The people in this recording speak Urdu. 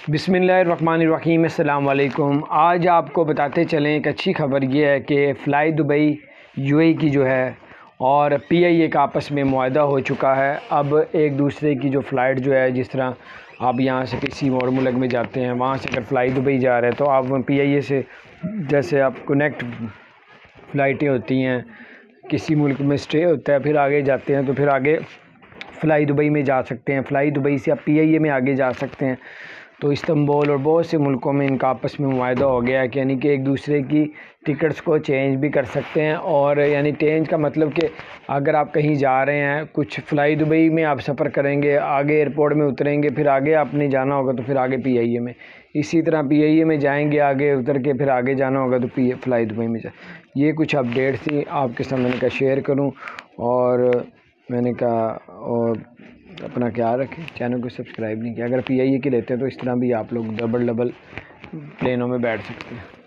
بسم اللہ الرحمن الرحیم، السلام علیکم۔ آج آپ کو بتاتے چلیں ایک اچھی خبر یہ ہے کہ فلائی دبئی یو اے کی جو ہے اور پی آئی اے کا آپس میں معاہدہ ہو چکا ہے۔ اب ایک دوسرے کی جو فلائٹ جو ہے، جس طرح آپ یہاں سے کسی اور ملک میں جاتے ہیں، وہاں سے اگر فلائی دبئی جا رہے ہیں تو آپ پی آئی اے سے جیسے آپ کنیکٹ فلائٹیں ہوتی ہیں، کسی ملک میں اسٹے ہوتا ہے، پھر آگے جاتے ہیں تو پھر آگے فلائی دبئی میں جا سکتے ہیں، فلائی دبئی سے آپ پی آئی اے میں آگے جا سکتے ہیں۔ تو استنبول اور بہت سے ملکوں میں ان کا آپس میں معاہدہ ہو گیا ہے کہ یعنی کہ ایک دوسرے کی ٹکٹس کو چینج بھی کر سکتے ہیں، اور یعنی چینج کا مطلب کہ اگر آپ کہیں جا رہے ہیں، کچھ فلائی دبئی میں آپ سفر کریں گے، آگے ایئرپورٹ میں اتریں گے، پھر آگے آپ نے جانا ہوگا تو پھر آگے پی آئی اے میں، اسی طرح پی آئی اے میں جائیں گے، آگے اتر کے پھر آگے جانا ہوگا تو فلائی دبئی میں جائیں۔ یہ کچھ اپڈیٹ تھی آپ کے سامنے، میں نے کہا شیئر کروں، اور میں نے کہا اور اپنا خیال رکھیں، چینل کو سبسکرائب نہیں کیا۔ اگر پی آئی اے کے لیتے ہیں تو اس طرح بھی آپ لوگ ڈبل پلینوں میں بیٹھ سکتے ہیں۔